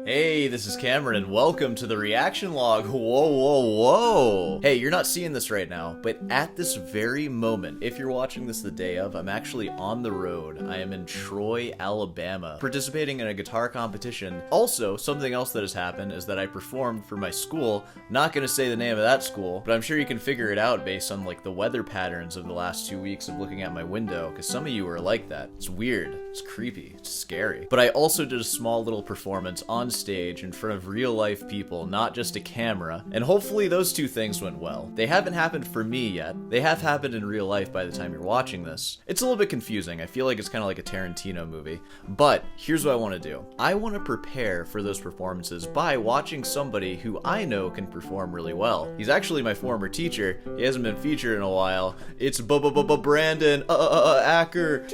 Hey, this is Cameron, and welcome to the reaction log. Whoa, whoa, whoa. Hey, you're not seeing this right now, but at this very moment, if you're watching this the day of, I'm actually on the road. I am in Troy, Alabama, participating in a guitar competition. Also, something else that has happened is that I performed for my school. Not gonna say the name of that school, but I'm sure you can figure it out based on like the weather patterns of the last 2 weeks of looking at my window, because some of you are like that. It's weird, it's creepy, it's scary. But I also did a small little performance on stage in front of real life people, not just a camera, and hopefully those two things went well. They haven't happened for me yet. They have happened in real life by the time you're watching this. It's a little bit confusing. I feel like it's kind of like a Tarantino movie. But here's what I want to do. I want to prepare for those performances by watching somebody who I know can perform really well. He's actually my former teacher. He hasn't been featured in a while. It's Brandon Acker.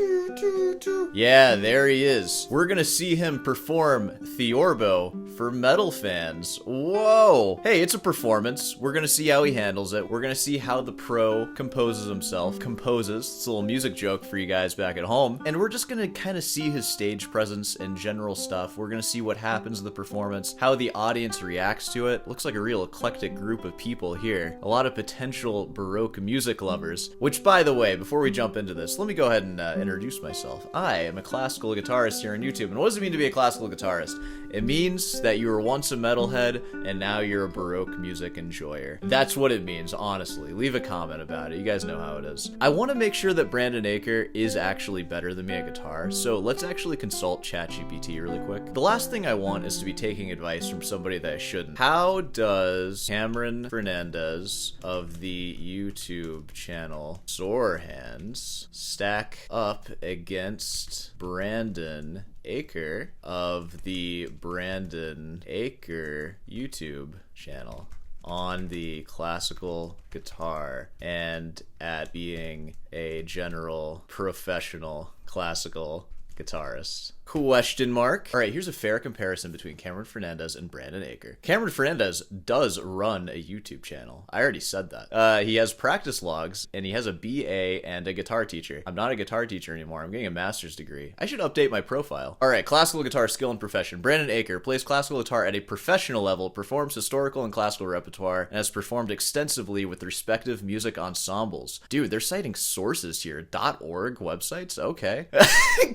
Yeah, there he is. We're gonna see him perform Theorbo for metal fans. Whoa! Hey, it's a performance. We're gonna see how he handles it. We're gonna see how the pro composes himself. It's a little music joke for you guys back at home. And we're just gonna kind of see his stage presence and general stuff. We're gonna see what happens in the performance, how the audience reacts to it. Looks like a real eclectic group of people here. A lot of potential Baroque music lovers. Which, by the way, before we jump into this, let me go ahead and introduce myself. I am a classical guitarist here on YouTube. And what does it mean to be a classical guitarist? It means that you were once a metalhead and now you're a Baroque music enjoyer. That's what it means, honestly. Leave a comment about it. You guys know how it is. I want to make sure that Brandon Acker is actually better than me at guitar, so let's actually consult ChatGPT really quick. The last thing I want is to be taking advice from somebody that I shouldn't. How does Cameron Fernandez of the YouTube channel Sore Hands stack up against Brandon Acker of the Brandon Acker YouTube channel on the classical guitar and at being a general professional classical guitarist? Question mark. All right, here's a fair comparison between Cameron Fernandez and Brandon Acker. Cameron Fernandez does run a YouTube channel. I already said that. He has practice logs, and he has a BA and a guitar teacher. I'm not a guitar teacher anymore. I'm getting a master's degree. I should update my profile. All right, classical guitar skill and profession. Brandon Acker plays classical guitar at a professional level, performs historical and classical repertoire, and has performed extensively with respective music ensembles. Dude, they're citing sources here. .org websites? Okay.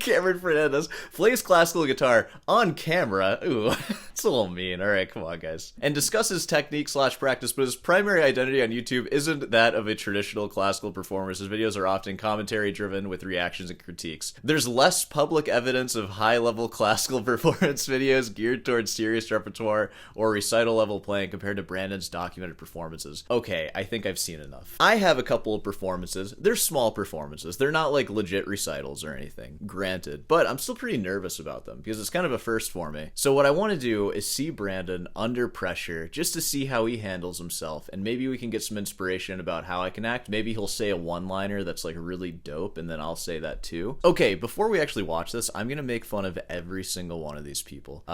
Cameron Fernandez plays classical guitar on camera. Ooh, it's a little mean. All right, come on, guys. And discusses technique / practice, but his primary identity on YouTube isn't that of a traditional classical performer. His videos are often commentary driven with reactions and critiques. There's less public evidence of high-level classical performance videos geared towards serious repertoire or recital-level playing compared to Brandon's documented performances. Okay, I think I've seen enough. I have a couple of performances. They're small performances. They're not like legit recitals or anything, granted, but I'm still pretty nervous about them because it's kind of a first for me. So what I want to do is see Brandon under pressure just to see how he handles himself, and maybe we can get some inspiration about how I can act. Maybe he'll say a one-liner that's like really dope and then I'll say that too. Okay, before we actually watch this, I'm gonna make fun of every single one of these people.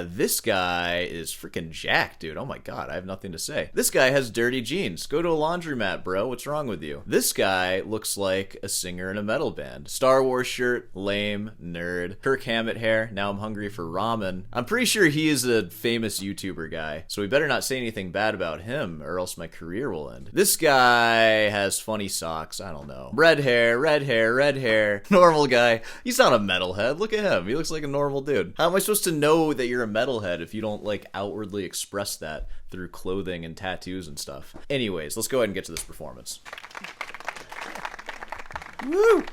This guy is freaking jacked, dude. Oh my god, I have nothing to say. This guy has dirty jeans. Go to a laundromat, bro. What's wrong with you? This guy looks like a singer in a metal band. Star Wars shirt, lame, nerd. Kirk Hammett hair. Now I'm hungry for ramen. I'm pretty sure he is a famous YouTuber guy, so we better not say anything bad about him or else my career will end. This guy has funny socks. I don't know. Red hair, red hair, red hair. Normal guy. He's not a metalhead. Look at him. He looks like a normal dude. How am I supposed to know that you're a metalhead if you don't like outwardly express that through clothing and tattoos and stuff? Anyways, let's go ahead and get to this performance. Woo!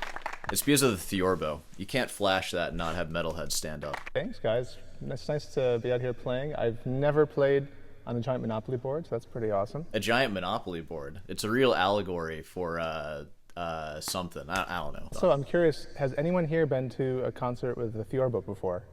It's because of the Theorbo. You can't flash that and not have metalheads stand up. Thanks, guys. It's nice to be out here playing. I've never played on a giant Monopoly board, so that's pretty awesome. A giant Monopoly board. It's a real allegory for something. I don't know. So I'm curious, has anyone here been to a concert with the Theorbo before?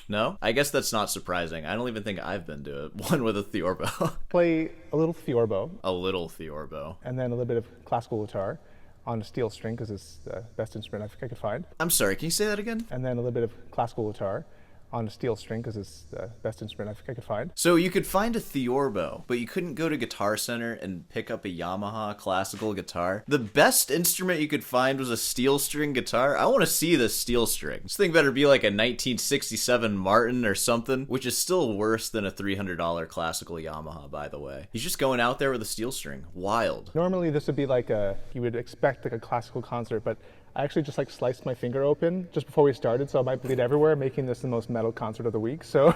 No? I guess that's not surprising. I don't even think I've been to one with a Theorbo. Play a little Theorbo. A little Theorbo. And then a little bit of classical guitar on a steel string, because it's the best instrument I could find. I'm sorry, can you say that again? And then a little bit of classical guitar on a steel string because it's the best instrument I could find. So you could find a Theorbo, but you couldn't go to Guitar Center and pick up a Yamaha classical guitar. The best instrument you could find was a steel string guitar. I want to see this steel string. This thing better be like a 1967 Martin or something, which is still worse than a $300 classical Yamaha, by the way. He's just going out there with a steel string. Wild. Normally this would be like you would expect like a classical concert, but I actually just like sliced my finger open just before we started, so I might bleed everywhere, making this the most metal concert of the week. So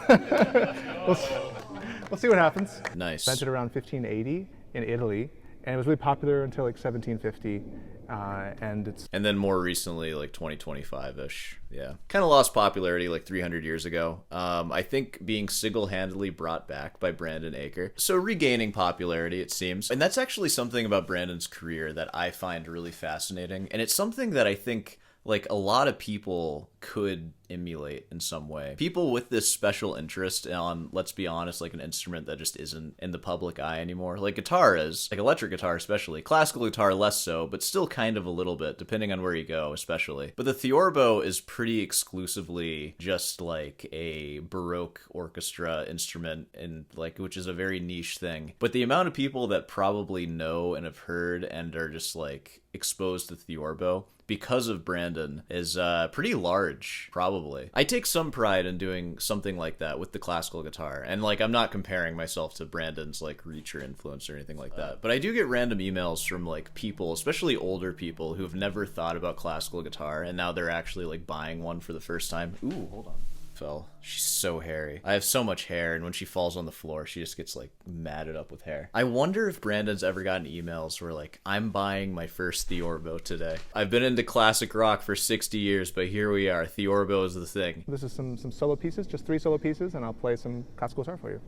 we'll see what happens. Nice. Invented around 1580 in Italy, and it was really popular until like 1750. And then more recently, like 2025-ish. Yeah. Kind of lost popularity like 300 years ago. I think being single-handedly brought back by Brandon Acker. So regaining popularity, it seems. And that's actually something about Brandon's career that I find really fascinating. And it's something that I think like a lot of people could emulate in some way. People with this special interest on, let's be honest, like an instrument that just isn't in the public eye anymore. Like guitar is, like electric guitar especially. Classical guitar less so, but still kind of a little bit, depending on where you go, especially. But the Theorbo is pretty exclusively just like a Baroque orchestra instrument, and like, which is a very niche thing. But the amount of people that probably know and have heard and are just like exposed to Theorbo because of Brandon is pretty large, probably. I take some pride in doing something like that with the classical guitar, and like I'm not comparing myself to Brandon's like reach or influence or anything like that, but I do get random emails from like people, especially older people, who have never thought about classical guitar and now they're actually like buying one for the first time. Ooh, hold on. Fell. She's so hairy. I have so much hair, and when she falls on the floor, she just gets like matted up with hair. I wonder if Brandon's ever gotten emails where like, I'm buying my first Theorbo today. I've been into classic rock for 60 years, but here we are. Theorbo is the thing. This is some solo pieces, just 3 solo pieces, and I'll play some classical guitar for you.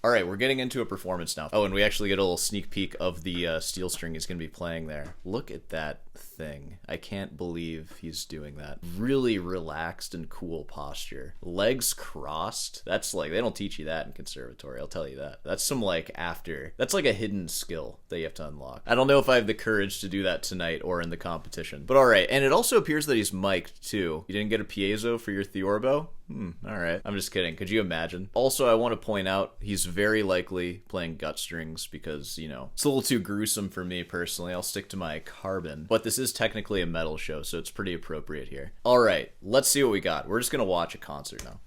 All right, we're getting into a performance now. Oh, and we actually get a little sneak peek of the steel string he's going to be playing there. Look at that thing. I can't believe he's doing that. Really relaxed and cool posture. Legs crossed. That's like, they don't teach you that in conservatory, I'll tell you that. That's some like that's like a hidden skill that you have to unlock. I don't know if I have the courage to do that tonight or in the competition. But all right, and it also appears that he's mic'd too. You didn't get a piezo for your Theorbo? All right. I'm just kidding. Could you imagine? Also, I want to point out he's very likely playing gut strings because, you know, it's a little too gruesome for me personally. I'll stick to my carbon. But this is technically a metal show, so it's pretty appropriate here. All right. Let's see what we got. We're just going to watch a concert now.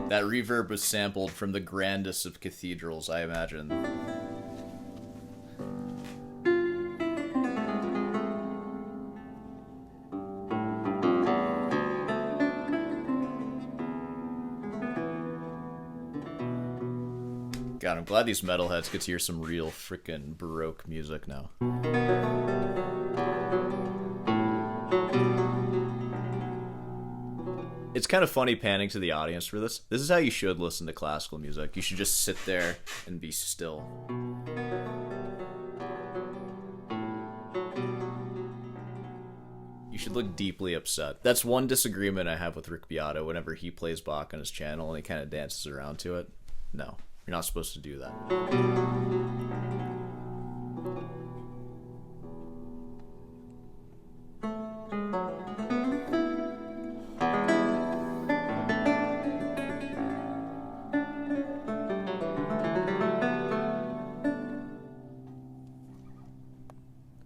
That reverb was sampled from the grandest of cathedrals, I imagine. God, I'm glad these metalheads get to hear some real frickin' Baroque music now. It's kind of funny panning to the audience for this. This is how you should listen to classical music. You should just sit there and be still. You should look deeply upset. That's one disagreement I have with Rick Beato whenever he plays Bach on his channel and he kind of dances around to it. No. You're not supposed to do that.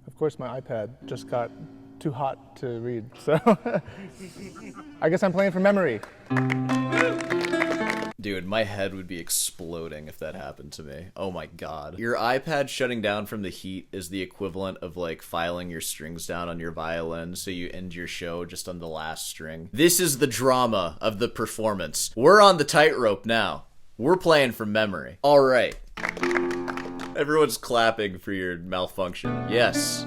Of course, my iPad just got too hot to read, so I guess I'm playing from memory. Dude, my head would be exploding if that happened to me. Oh my god. Your iPad shutting down from the heat is the equivalent of like filing your strings down on your violin so you end your show just on the last string. This is the drama of the performance. We're on the tightrope now. We're playing from memory. All right. Everyone's clapping for your malfunction. Yes.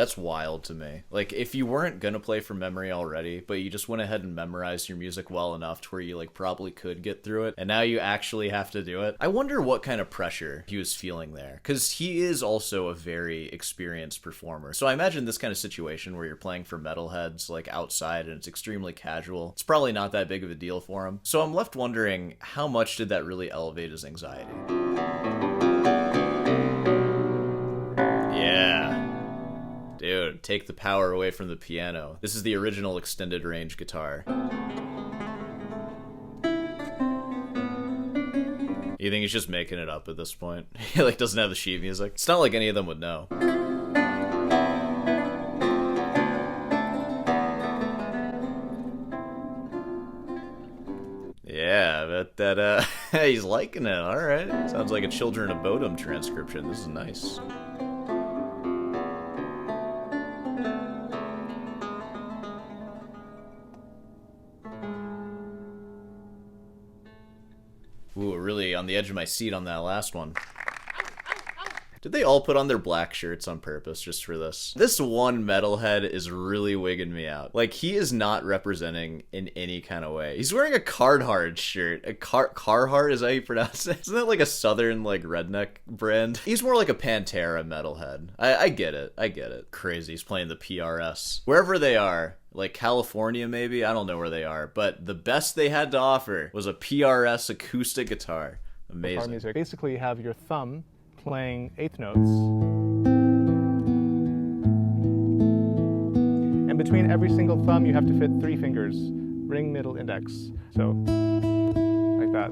That's wild to me. Like, if you weren't gonna play from memory already, but you just went ahead and memorized your music well enough to where you, like, probably could get through it, and now you actually have to do it. I wonder what kind of pressure he was feeling there, because he is also a very experienced performer. So I imagine this kind of situation where you're playing for metalheads, like, outside, and it's extremely casual, it's probably not that big of a deal for him. So I'm left wondering, how much did that really elevate his anxiety? Yeah. Dude, take the power away from the piano. This is the original extended range guitar. You think he's just making it up at this point? He like doesn't have the sheet music. It's not like any of them would know. Yeah, but that he's liking it. All right. Sounds like a Children of Bodom transcription. This is nice. Ooh, really on the edge of my seat on that last one. Did they all put on their black shirts on purpose just for this? This one metalhead is really wigging me out. Like, he is not representing in any kind of way. He's wearing a Carhartt shirt. Carhartt, is that how you pronounce it? Isn't that like a southern, like, redneck brand? He's more like a Pantera metalhead. I get it. I get it. Crazy. He's playing the PRS. Wherever they are, like California maybe, I don't know where they are, but the best they had to offer was a PRS acoustic guitar. Amazing. Guitar music. Basically, you have your thumb playing eighth notes, and between every single thumb you have to fit 3 fingers, ring, middle, index. So, like that.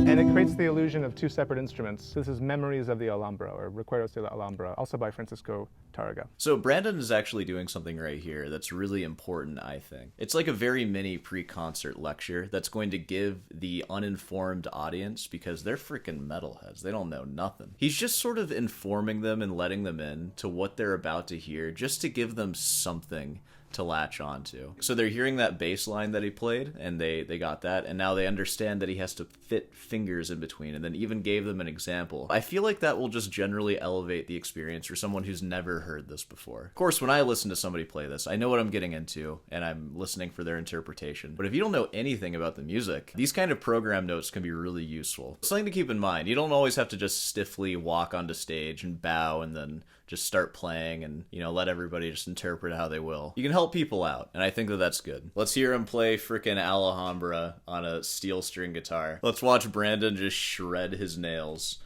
And it creates the illusion of 2 separate instruments. This is Memories of the Alhambra, or Recuerdos de la Alhambra, also by Francisco Tárrega. So Brandon is actually doing something right here that's really important, I think. It's like a very mini pre-concert lecture that's going to give the uninformed audience, because they're freaking metalheads, they don't know nothing. He's just sort of informing them and letting them in to what they're about to hear, just to give them something to latch onto. So they're hearing that bass line that he played, and they got that, and now they understand that he has to fit fingers in between, and then even gave them an example. I feel like that will just generally elevate the experience for someone who's never heard this before. Of course, when I listen to somebody play this, I know what I'm getting into, and I'm listening for their interpretation. But if you don't know anything about the music, these kind of program notes can be really useful. Something to keep in mind, you don't always have to just stiffly walk onto stage and bow and then just start playing and, you know, let everybody just interpret how they will. You can help people out, and I think that that's good. Let's hear him play frickin' Alhambra on a steel string guitar. Let's watch Brandon just shred his nails.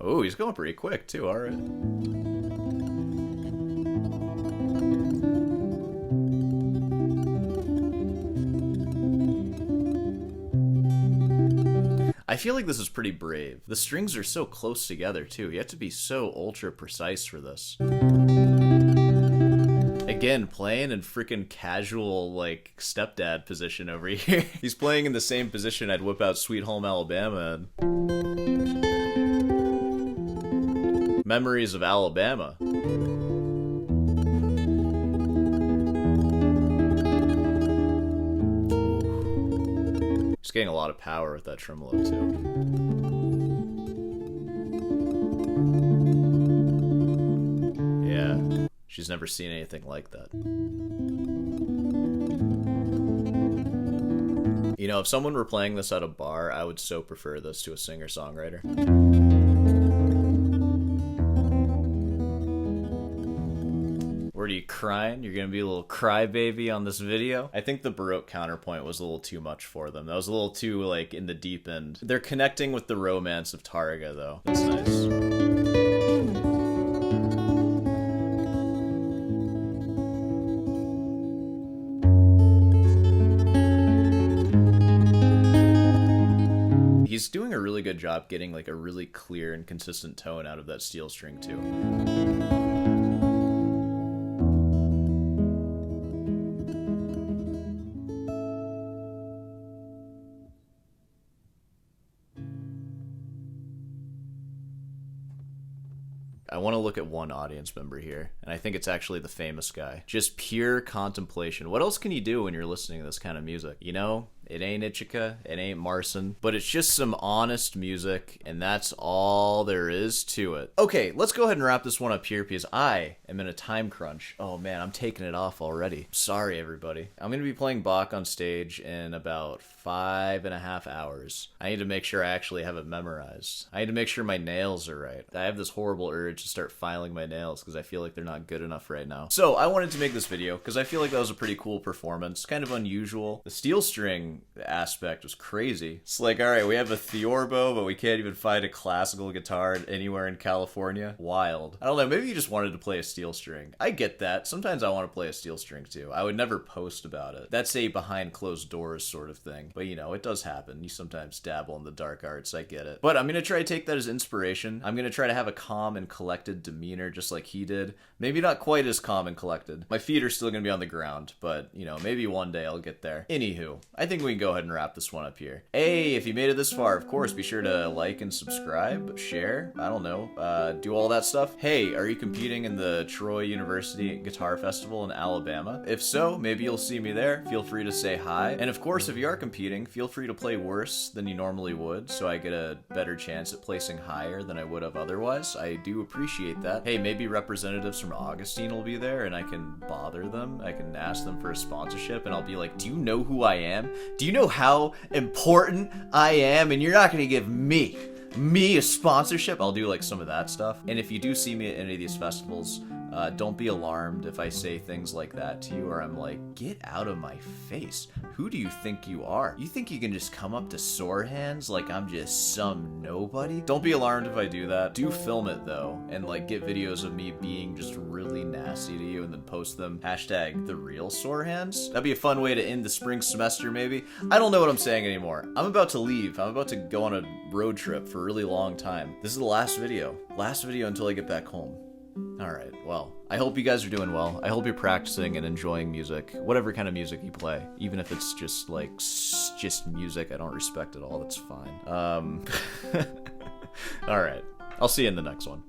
Oh, he's going pretty quick too, alright. I feel like this is pretty brave. The strings are so close together too. You have to be so ultra precise for this. Again, playing in freaking casual, like, stepdad position over here. He's playing in the same position I'd whip out Sweet Home Alabama in. Memories of Alabama. He's getting a lot of power with that tremolo too. Yeah, she's never seen anything like that. You know, if someone were playing this at a bar, I would so prefer this to a singer-songwriter. What are you crying? You're gonna be a little crybaby on this video? I think the Baroque counterpoint was a little too much for them. That was a little too, like, in the deep end. They're connecting with the romance of Tárrega, though. That's nice. He's doing a really good job getting, like, a really clear and consistent tone out of that steel string, too. I want to look at one audience member here, and I think it's actually the famous guy. Just pure contemplation. What else can you do when you're listening to this kind of music? You know, It ain't Ichika, it ain't Marcin, but it's just some honest music, and that's all there is to it. Okay, let's go ahead and wrap this one up here because I am in a time crunch. Oh man, I'm taking it off already. Sorry, everybody. I'm going to be playing Bach on stage in about 5.5 hours. I need to make sure I actually have it memorized. I need to make sure my nails are right. I have this horrible urge to start filing my nails because I feel like they're not good enough right now. So I wanted to make this video because I feel like that was a pretty cool performance. Kind of unusual. The steel string aspect was crazy. It's like, alright, we have a Theorbo, but we can't even find a classical guitar anywhere in California. Wild. I don't know, maybe you just wanted to play a steel string. I get that. Sometimes I want to play a steel string too. I would never post about it. That's a behind closed doors sort of thing. But you know, it does happen. You sometimes dabble in the dark arts, I get it. But I'm gonna try to take that as inspiration. I'm gonna try to have a calm and collected demeanor just like he did. Maybe not quite as calm and collected. My feet are still gonna be on the ground, but you know, maybe one day I'll get there. Anywho, I think we can go ahead and wrap this one up here. Hey, if you made it this far, of course, be sure to like and subscribe, share, I don't know, do all that stuff. Hey, are you competing in the Troy University Guitar Festival in Alabama? If so, maybe you'll see me there. Feel free to say hi. And of course, if you are competing, feel free to play worse than you normally would, so I get a better chance at placing higher than I would have otherwise. I do appreciate that. Hey, maybe representatives from Augustine will be there and I can bother them. I can ask them for a sponsorship and I'll be like, do you know who I am? Do you know how important I am? And you're not gonna give me a sponsorship? I'll do like some of that stuff. And if you do see me at any of these festivals, don't be alarmed if I say things like that to you, or I'm like, get out of my face. Who do you think you are? You think you can just come up to sore hands like I'm just some nobody? Don't be alarmed if I do that. Do film it though, and like get videos of me being just really nasty to you and then post them. Hashtag the real sore hands. That'd be a fun way to end the spring semester maybe. I don't know what I'm saying anymore. I'm about to leave. I'm about to go on a road trip for a really long time. This is the last video. Last video until I get back home. Alright, well, I hope you guys are doing well. I hope you're practicing and enjoying music, whatever kind of music you play. Even if it's just like, just music I don't respect at all, that's fine. Alright, I'll see you in the next one.